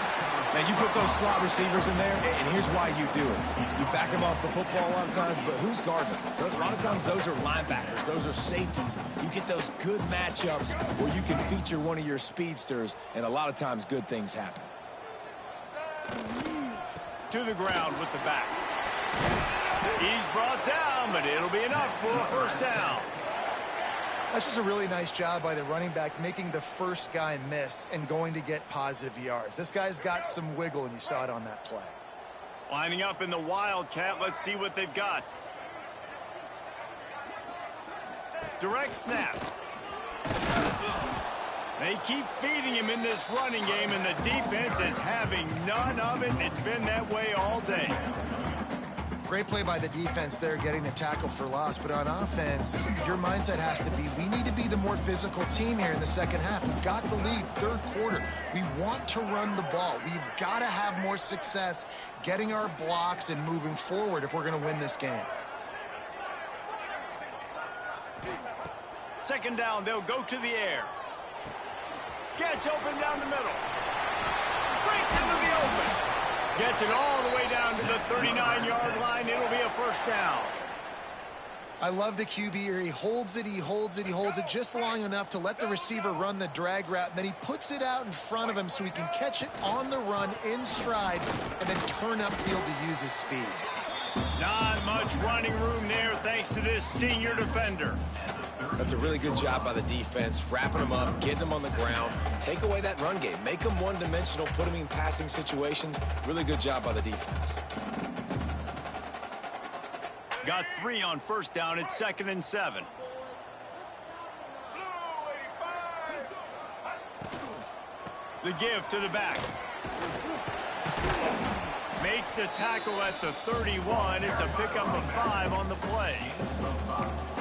S3: Now, you put those slot receivers in there, and here's why you do it. You back them off the football a lot of times, but who's guarding them? A lot of times those are linebackers. Those are safeties. You get those good matchups where you can feature one of your speedsters, and a lot of times good things happen.
S1: To the ground with the back. He's brought down, but it'll be enough for a first down.
S2: That's just a really nice job by the running back, making the first guy miss and going to get positive yards. This guy's got some wiggle, and you saw it on that play.
S1: Lining up in the Wildcat. Let's see what they've got. Direct snap. They keep feeding him in this running game, and the defense is having none of it, and it's been that way all day.
S2: Great play by the defense there, getting the tackle for loss. But on offense, your mindset has to be, we need to be the more physical team here in the second half. We've got the lead, third quarter. We want to run the ball. We've got to have more success getting our blocks and moving forward if we're going to win this game.
S1: Second down, they'll go to the air. Gets open down the middle. Breaks into the open. Gets it all the way down to the 39-yard line. It'll be a first down.
S2: I love the QB here. He holds it, he holds it, he holds it just long enough to let the receiver run the drag route, and then he puts it out in front of him so he can catch it on the run in stride and then turn upfield to use his speed.
S1: Not much running room there thanks to this senior defender.
S3: That's a really good job by the defense, wrapping them up, getting them on the ground, take away that run game, make them one-dimensional, put them in passing situations. Really good job by the defense.
S1: Got 3 on first down. It's 2nd and 7. The give to the back. Makes the tackle at the 31. It's a pickup of 5 on the play.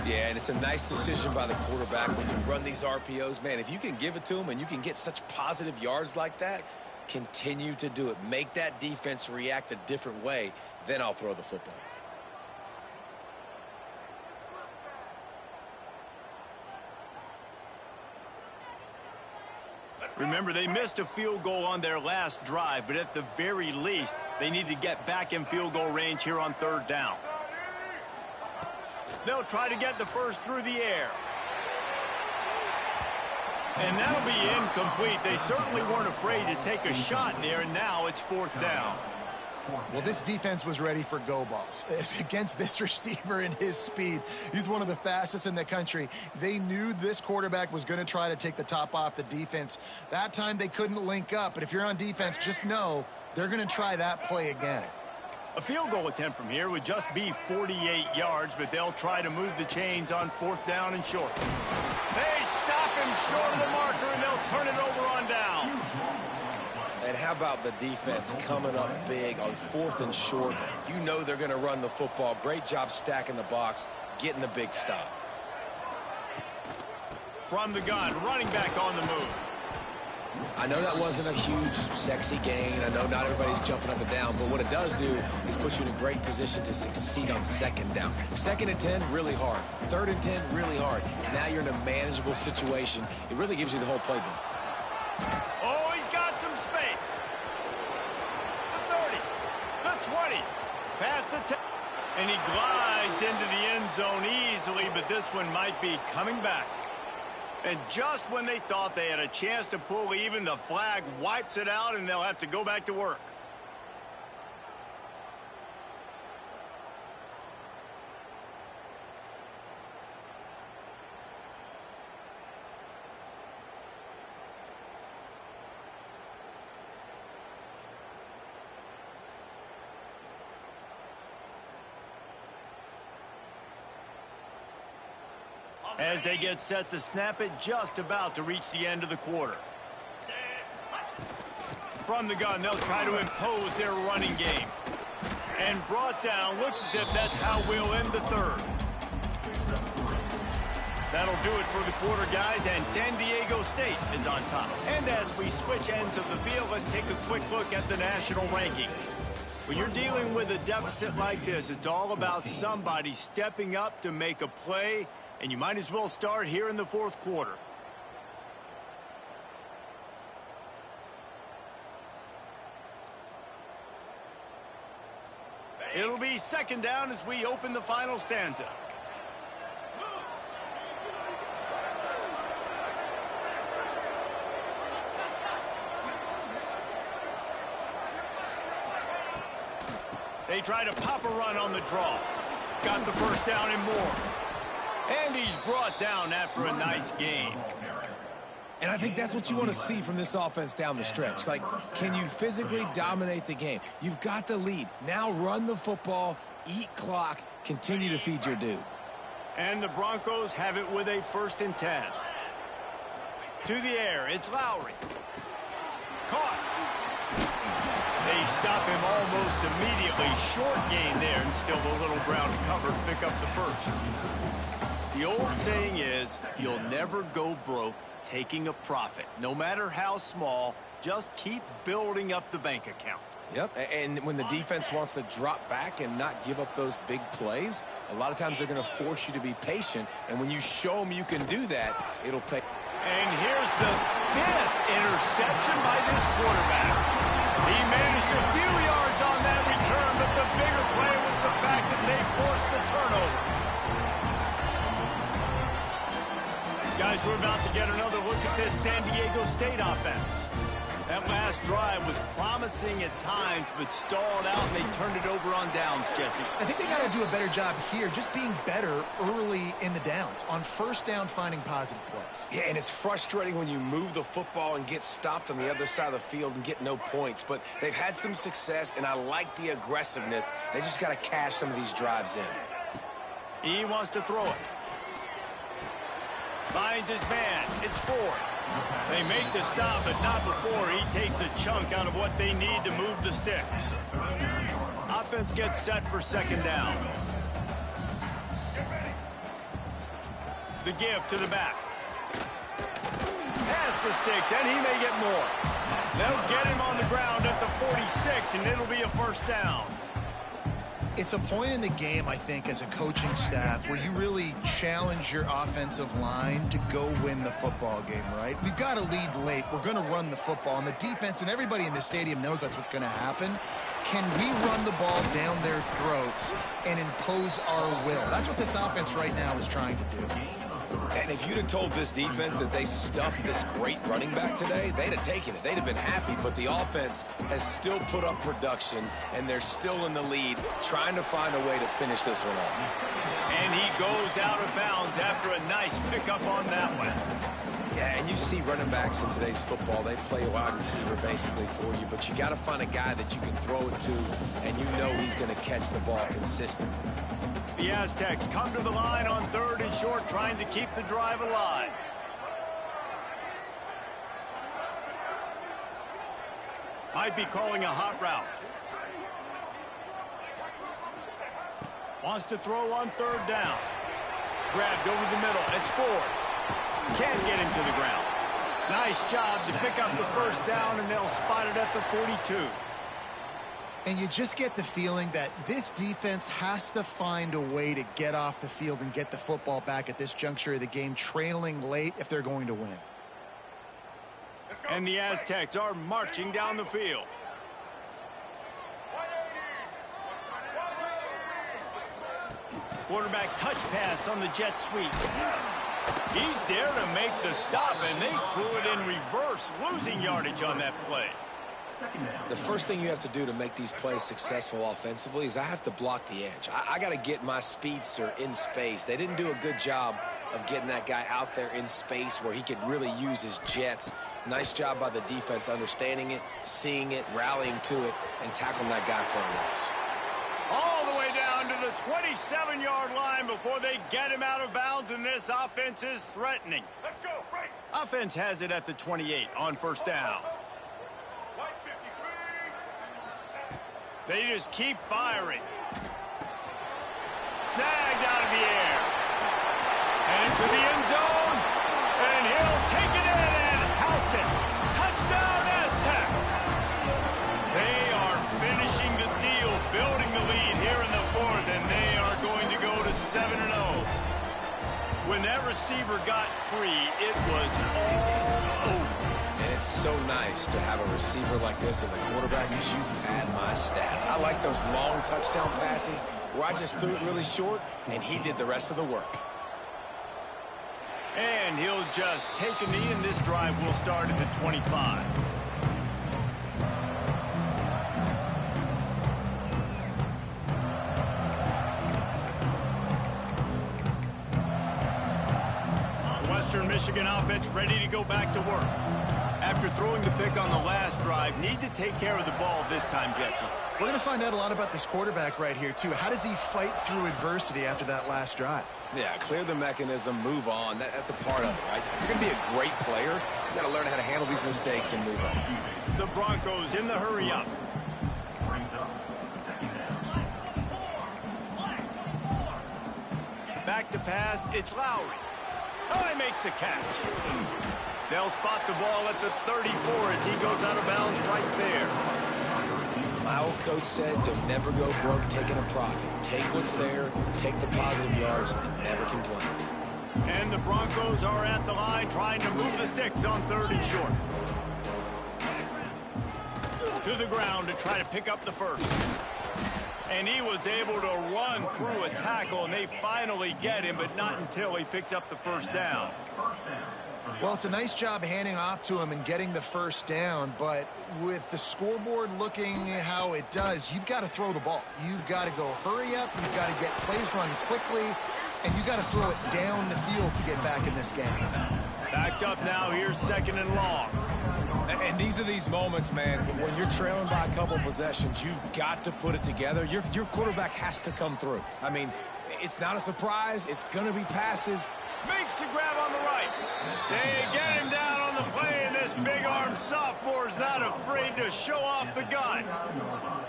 S3: Yeah, and it's a nice decision by the quarterback when you run these RPOs. Man, if you can give it to them and you can get such positive yards like that, continue to do it. Make that defense react a different way, then I'll throw the football.
S1: Remember, they missed a field goal on their last drive, but at the very least, they need to get back in field goal range here on 3rd down. They'll try to get the first through the air. And that'll be incomplete. They certainly weren't afraid to take a shot there, and now it's 4th down.
S2: Well, this defense was ready for go balls against this receiver and his speed. He's one of the fastest in the country. They knew this quarterback was going to try to take the top off the defense. That time they couldn't link up, but if you're on defense, just know they're going to try that play again.
S1: A field goal attempt from here would just be 48 yards, but they'll try to move the chains on 4th down and short. They stop him short of the marker, and they'll turn it over on down.
S3: And how about the defense coming up big on 4th and short? You know they're going to run the football. Great job stacking the box, getting the big stop.
S1: From the gun, running back on the move.
S3: I know that wasn't a huge, sexy gain. I know not everybody's jumping up and down, but what it does do is put you in a great position to succeed on 2nd down. 2nd and 10, really hard. 3rd and 10, really hard. Now you're in a manageable situation. It really gives you the whole playbook.
S1: Oh, he's got some space. The 30, the 20, past the 10, and he glides into the end zone easily, but this one might be coming back. And just when they thought they had a chance to pull even, the flag wipes it out, and they'll have to go back to work. As they get set to snap it, just about to reach the end of the quarter. From the gun, they'll try to impose their running game. And brought down, looks as if that's how we'll end the 3rd. That'll do it for the quarter, guys, and San Diego State is on top. And as we switch ends of the field, let's take a quick look at the national rankings. When you're dealing with a deficit like this, it's all about somebody stepping up to make a play, and you might as well start here in the 4th quarter. It'll be 2nd down as we open the final stanza. They try to pop a run on the draw. Got the first down and more. And he's brought down after a nice gain.
S3: And I think that's what you want to see from this offense down the stretch. Like, can you physically dominate the game? You've got the lead. Now run the football, eat clock, continue to feed your dude.
S1: And the Broncos have it with a 1st and 10. To the air, it's Lowry. Caught. They stop him almost immediately. Short gain there, and still a little ground to cover to pick up the first. The old saying is, you'll never go broke taking a profit. No matter how small, just keep building up the bank account.
S3: Yep, and when the defense wants to drop back and not give up those big plays, a lot of times they're going to force you to be patient, and when you show them you can do that, it'll pay.
S1: And here's the 5th interception by this quarterback. He managed a few yards on that return, but the bigger play was the fact that they forced the turnover. Guys, we're about to get another look at this San Diego State offense. That last drive was promising at times, but stalled out, and they turned it over on downs, Jesse.
S2: I think they got to do a better job here, just being better early in the downs, on first down finding positive plays.
S3: Yeah, and it's frustrating when you move the football and get stopped on the other side of the field and get no points, but they've had some success, and I like the aggressiveness. They just got to cash some of these drives in.
S1: He wants to throw it. Finds his man. It's 4. They make the stop, but not before he takes a chunk out of what they need to move the sticks. Offense gets set for second down. The give to the back. Past the sticks, and he may get more. They'll get him on the ground at the 46, and it'll be a first down.
S2: It's a point in the game, I think, as a coaching staff where you really challenge your offensive line to go win the football game, right? We've got to lead late. We're going to run the football. And the defense and everybody in the stadium knows that's what's going to happen. Can we run the ball down their throats and impose our will? That's what this offense right now is trying to do.
S3: And if you'd have told this defense that they stuffed this great running back today, they'd have taken it. They'd have been happy, but the offense has still put up production, and they're still in the lead, trying to find a way to finish this one off.
S1: And he goes out of bounds after a nice pickup on that one.
S3: Yeah, and you see running backs in today's football, they play a wide receiver basically for you, but you got to find a guy that you can throw it to, and you know he's going to catch the ball consistently.
S1: The Aztecs come to the line on 3rd and short, trying to keep the drive alive. Might be calling a hot route. Wants to throw on 3rd down. Grabbed over the middle. It's Ford. Can't get him to the ground. Nice job to pick up the first down, and they'll spot it at the 42.
S2: And you just get the feeling that this defense has to find a way to get off the field and get the football back at this juncture of the game, trailing late if they're going to win.
S1: And the Aztecs are marching down the field. Quarterback touch pass on the jet sweep. He's there to make the stop, and they threw it in reverse, losing yardage on that play.
S3: The first thing you have to do to make these plays successful offensively is I have to block the edge. I got to get my speedster in space. They didn't do a good job of getting that guy out there in space where he could really use his jets. Nice job by the defense understanding it, seeing it, rallying to it, and tackling that guy for a loss.
S1: All the way down to the 27-yard line before they get him out of bounds, and this offense is threatening. Let's go, right. Offense has it at the 28 on first down. They just keep firing. Snagged out of the air. And into the end zone. And he'll take it in and house it. Touchdown, Aztecs. They are finishing the deal, building the lead here in the 4th, and they are going to go to 7-0. When that receiver got free, it was all over.
S3: And it's so nice to have a receiver like this as a quarterback because you pad my stats. I like those long touchdown passes where I just threw it really short and he did the rest of the work.
S1: And he'll just take a knee, and this drive will start at the 25. The Western Michigan offense ready to go back to work. After throwing the pick on the last drive, need to take care of the ball this time, Jesse.
S2: We're going to find out a lot about this quarterback right here, too. How does he fight through adversity after that last drive?
S3: Yeah, clear the mechanism, move on. That's a part of it, right? If you're going to be a great player, you got to learn how to handle these mistakes and move on.
S1: The Broncos in the hurry up. Back to pass, it's Lowry. Oh, he makes the catch. They'll spot the ball at the 34 as he goes out of bounds right there.
S3: My old coach said you'll never go broke taking a profit. Take what's there, take the positive yards, and never complain.
S1: And the Broncos are at the line trying to move the sticks on 3rd and short. To the ground to try to pick up the first. And he was able to run through a tackle, and they finally get him, but not until he picks up the first down.
S2: Well, it's a nice job handing off to him and getting the first down, but with the scoreboard looking how it does, you've got to throw the ball. You've got to go hurry up, you've got to get plays run quickly, and you've got to throw it down the field to get back in this game.
S1: Backed up now, here's 2nd and long.
S3: And these are these moments, man, when you're trailing by a couple possessions, you've got to put it together. Your quarterback has to come through. I mean, it's not a surprise. It's going to be passes.
S1: Makes the grab on the right. They get him down on the play, and this big-armed sophomore's not afraid to show off the gun.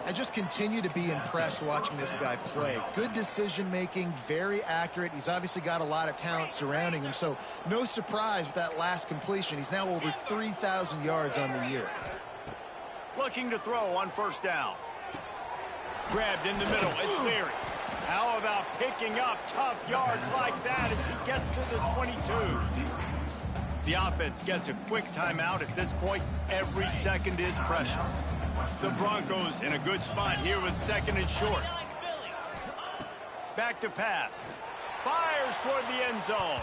S2: I just continue to be impressed watching this guy play. Good decision-making, very accurate. He's obviously got a lot of talent surrounding him, so no surprise with that last completion. He's now over 3,000 yards on the year.
S1: Looking to throw on 1st down. Grabbed in the middle. It's Leary. How about picking up tough yards like that as he gets to the 22? The offense gets a quick timeout. At this point, every second is precious. The Broncos in a good spot here with 2nd and short. Back to pass. Fires toward the end zone.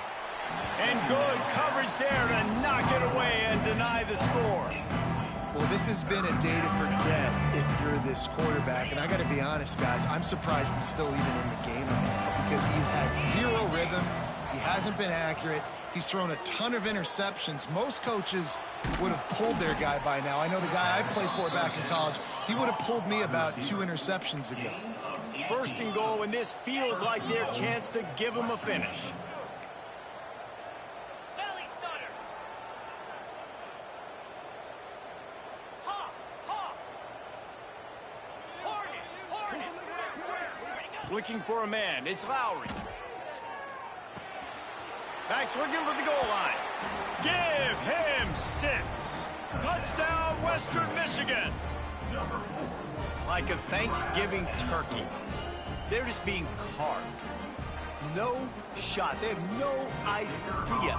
S1: And good coverage there to knock it away and deny the score.
S2: Well, this has been a day to forget if you're this quarterback. And I got to be honest, guys, I'm surprised he's still even in the game right now because he's had zero rhythm. He hasn't been accurate. He's thrown a ton of interceptions. Most coaches would have pulled their guy by now. I know the guy I played for back in college, he would have pulled me about 2 interceptions ago.
S1: 1st and goal, and this feels like their chance to give him a finish. Looking for a man. It's Lowry. Backs looking for the goal line. Give him 6. Touchdown, Western Michigan. Like a Thanksgiving turkey. They're just being carved. No shot. They have no idea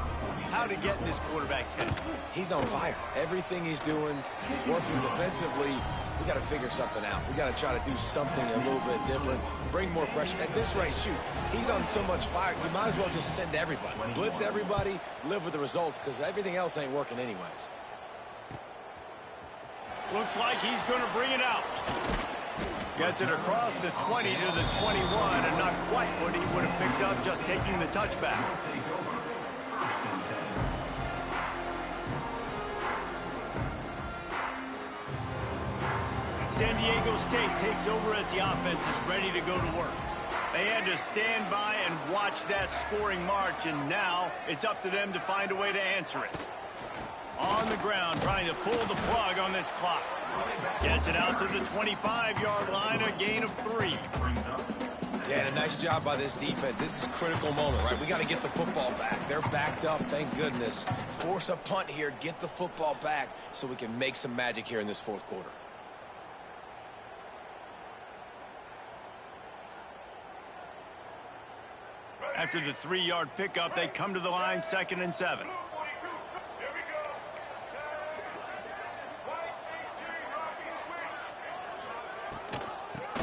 S1: how to get in this quarterback's head.
S3: He's on fire. Everything he's doing, he's working defensively. We got to figure something out. We got to try to do something a little bit different. Bring more pressure. At this rate, shoot, he's on so much fire, you might as well just send everybody. Blitz everybody, live with the results, because everything else ain't working anyways.
S1: Looks like he's going to bring it out. Gets it across the 20 to the 21, and not quite what he would have picked up just taking the touchback. San Diego State takes over as the offense is ready to go to work. They had to stand by and watch that scoring march, and now it's up to them to find a way to answer it. On the ground, trying to pull the plug on this clock. Gets it out to the 25-yard line, a gain of 3.
S3: Yeah, and a nice job by this defense. This is a critical moment, right? We got to get the football back. They're backed up, thank goodness. Force a punt here, get the football back so we can make some magic here in this 4th quarter.
S1: After the 3-yard pickup, they come to the line, 2nd and 7.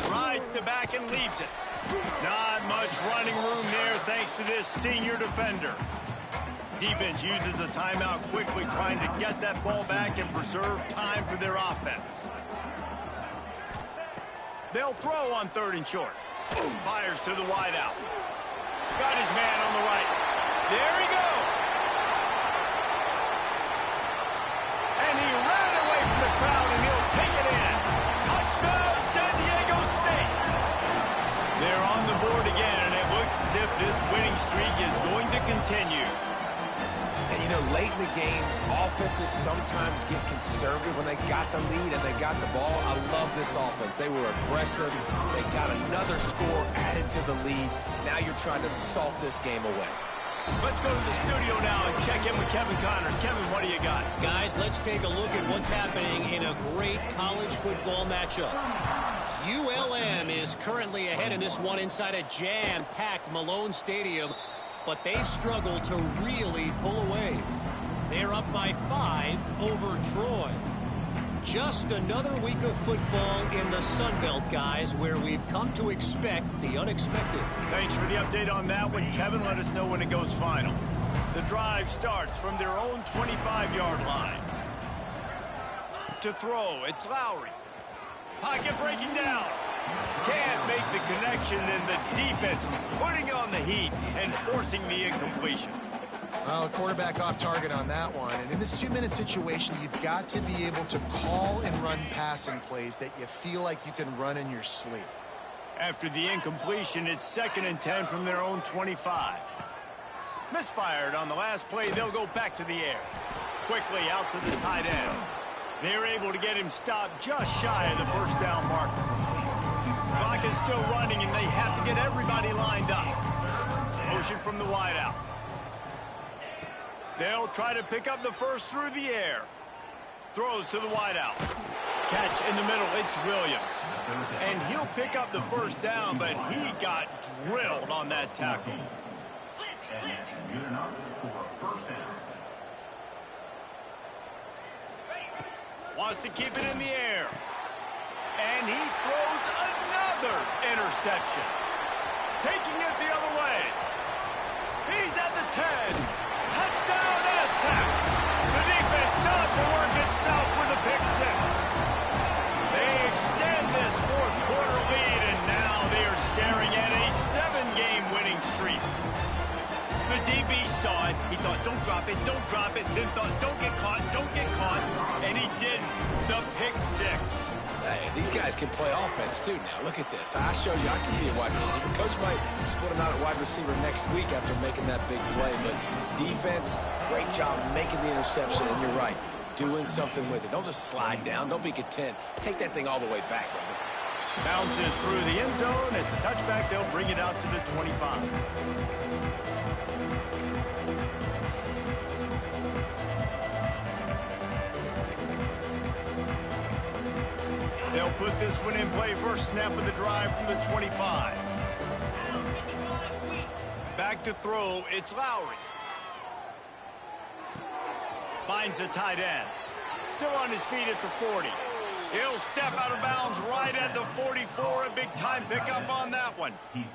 S1: Rides to back and leaves it. Not much running room there thanks to this senior defender. Defense uses a timeout quickly, trying to get that ball back and preserve time for their offense. They'll throw on 3rd and short. Fires to the wideout. Got his man on the right. There he goes. And he ran away from the crowd, and he'll take it in. Touchdown, San Diego State. They're on the board again, and it looks as if this winning streak is going to continue.
S3: And you You know, late in the games, offenses sometimes get conservative when they got the lead and they got the ball. I love this offense. They were aggressive. They got another score added to the lead. Now you're trying to salt this game away.
S1: Let's go to the studio now and check in with Kevin Connors. Kevin, what do you got?
S5: Guys, let's take a look at what's happening in a great college football matchup. ULM is currently ahead in this one inside a jam-packed Malone Stadium, but they've struggled to really pull away. They're up by 5 over Troy. Just another week of football in the Sun Belt, guys, where we've come to expect the unexpected.
S1: Thanks for the update on that one, Kevin. Let us know when it goes final. The drive starts from their own 25-yard line. To throw, it's Lowry. Pocket breaking down. Can't make the connection, and the defense putting on the heat and forcing the incompletion.
S2: Well, the quarterback off target on that one. And in this 2-minute situation, you've got to be able to call and run passing plays that you feel like you can run in your sleep.
S1: After the incompletion, it's 2nd and 10 from their own 25. Misfired on the last play. They'll go back to the air. Quickly out to the tight end. They're able to get him stopped just shy of the first down marker. Clock is still running, and they have to get everybody lined up. Motion from the wideout. They'll try to pick up the first through the air. Throws to the wideout. Catch in the middle. It's Williams. And he'll pick up the first down, but he got drilled on that tackle. Wants to keep it in the air. And he throws another interception. Taking it the other way. He's at the 10. Touchdown Aztecs. The defense does the work itself with a pick 6. They extend this 4th quarter lead, and now they are staring at a 7-game winning streak. The DB saw it. He thought, don't drop it, don't drop it. Then thought, don't get caught, don't get caught. And he didn't. The pick 6.
S3: Hey, these guys can play offense, too, now. Look at this. I show you I can be a wide receiver. Coach might split him out at wide receiver next week after making that big play. But defense, great job making the interception. And you're right, doing something with it. Don't just slide down. Don't be content. Take that thing all the way back, brother.
S1: Bounces through the end zone. It's a touchback. They'll bring it out to the 25. They'll put this one in play. First snap of the drive from the 25. Back to throw. It's Lowry. Finds a tight end. Still on his feet at the 40. He'll step out of bounds right at the 44. A big-time pickup on that one.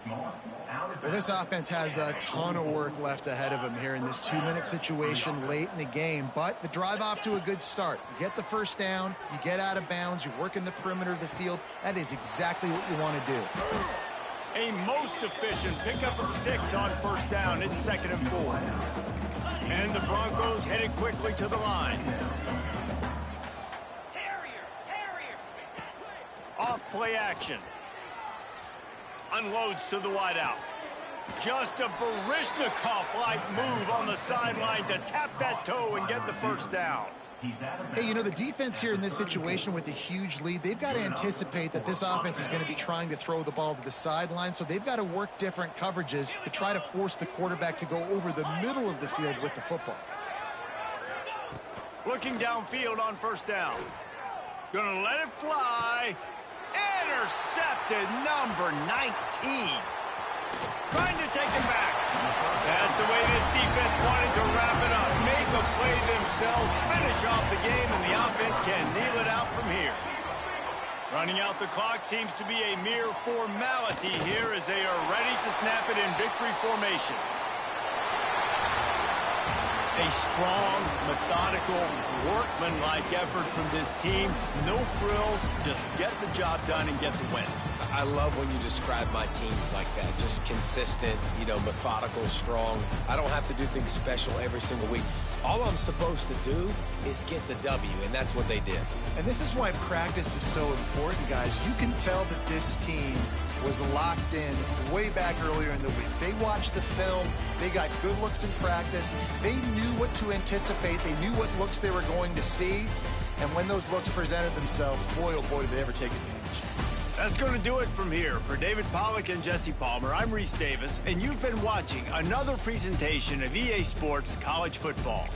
S2: Well, this offense has a ton of work left ahead of them here in this 2-minute situation late in the game. But the drive off to a good start. You get the first down, you get out of bounds, you work in the perimeter of the field. That is exactly what you want to do.
S1: A most efficient pickup of 6 on first down. It's 2nd and 4. And the Broncos headed quickly to the line. Off play action. Unloads to the wideout. Just a Baryshnikov-like move on the sideline to tap that toe and get the first down.
S2: Hey, you know, the defense here in this situation with a huge lead, they've got to anticipate that this offense is going to be trying to throw the ball to the sideline, so they've got to work different coverages to try to force the quarterback to go over the middle of the field with the football.
S1: Looking downfield on first down. Gonna let it fly. Intercepted, number 19. Trying to take him back. That's the way this defense wanted to wrap it up. Make a play themselves, finish off the game, and the offense can kneel it out from here. Running out the clock seems to be a mere formality here as they are ready to snap it in victory formation. A strong, methodical, workman-like effort from this team. No frills, just get the job done and get the win.
S3: I love when you describe my teams like that. Just consistent, you know, methodical, strong. I don't have to do things special every single week. All I'm supposed to do is get the W, and that's what they did.
S2: And this is why practice is so important, guys. You can tell that this team was locked in way back earlier in the week. They watched the film. They got good looks in practice. They knew what to anticipate. They knew what looks they were going to see. And when those looks presented themselves, boy, oh boy, did they ever take advantage.
S1: That's going to do it from here. For David Pollack and Jesse Palmer, I'm Reese Davis, and you've been watching another presentation of EA Sports College Football.